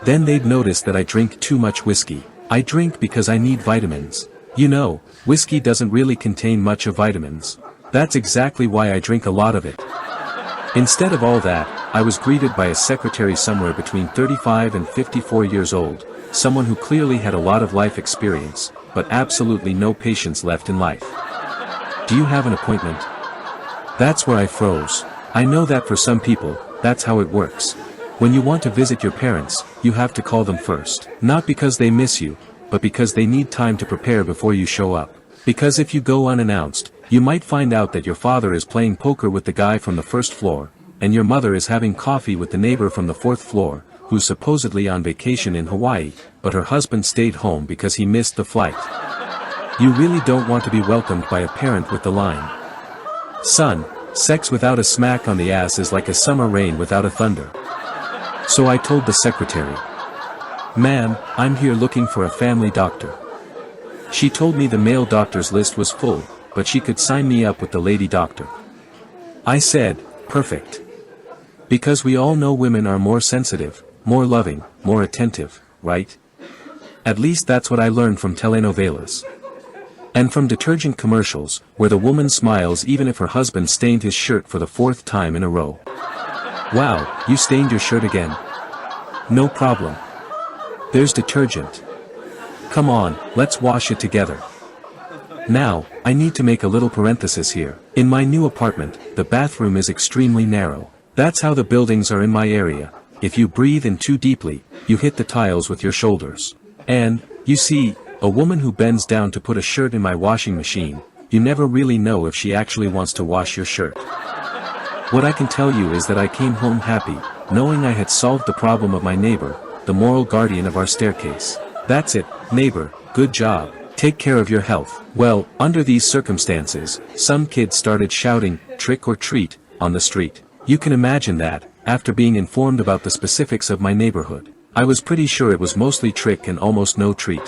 Then they'd notice that I drink too much whiskey. I drink because I need vitamins. You know, whiskey doesn't really contain much of vitamins. That's exactly why I drink a lot of it. Instead of all that, I was greeted by a secretary somewhere between 35 and 54 years old, someone who clearly had a lot of life experience, but absolutely no patience left in life. "Do you have an appointment?" That's where I froze. I know that for some people, that's how it works. When you want to visit your parents, you have to call them first. Not because they miss you, but because they need time to prepare before you show up. Because if you go unannounced, you might find out that your father is playing poker with the guy from the first floor, and your mother is having coffee with the neighbor from the fourth floor, who's supposedly on vacation in Hawaii, but her husband stayed home because he missed the flight. You really don't want to be welcomed by a parent with the line, "Son, sex without a smack on the ass is like a summer rain without a thunder." So I told the secretary, "Ma'am, I'm here looking for a family doctor." She told me the male doctor's list was full, but she could sign me up with the lady doctor. I said, "Perfect." Because we all know women are more sensitive, more loving, more attentive, right? At least that's what I learned from telenovelas. And from detergent commercials, where the woman smiles even if her husband stained his shirt for the fourth time in a row. "Wow, you stained your shirt again?" "No problem. There's detergent. Come on, let's wash it together." Now, I need to make a little parenthesis here. In my new apartment, the bathroom is extremely narrow. That's how the buildings are in my area. If you breathe in too deeply, you hit the tiles with your shoulders. And, you see, a woman who bends down to put a shirt in my washing machine, you never really know if she actually wants to wash your shirt. What I can tell you is that I came home happy, knowing I had solved the problem of my neighbor, the moral guardian of our staircase. "That's it, neighbor, good job. Take care of your health." Well, under these circumstances, some kids started shouting, "Trick or treat," on the street. You can imagine that, after being informed about the specifics of my neighborhood, I was pretty sure it was mostly trick and almost no treat.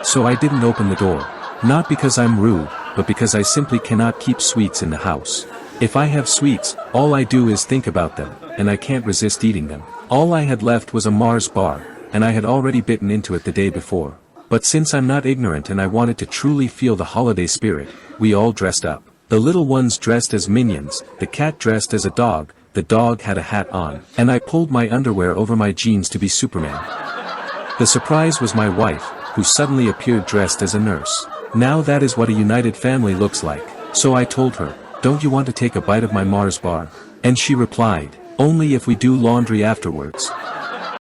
So I didn't open the door. Not because I'm rude, but because I simply cannot keep sweets in the house. If I have sweets, all I do is think about them, and I can't resist eating them. All I had left was a Mars bar, and I had already bitten into it the day before. But since I'm not ignorant and I wanted to truly feel the holiday spirit, we all dressed up. The little ones dressed as minions, the cat dressed as a dog, the dog had a hat on, and I pulled my underwear over my jeans to be Superman. The surprise was my wife, who suddenly appeared dressed as a nurse. Now that is what a united family looks like. So I told her, "Don't you want to take a bite of my Mars bar?" And she replied, "Only if we do laundry afterwards."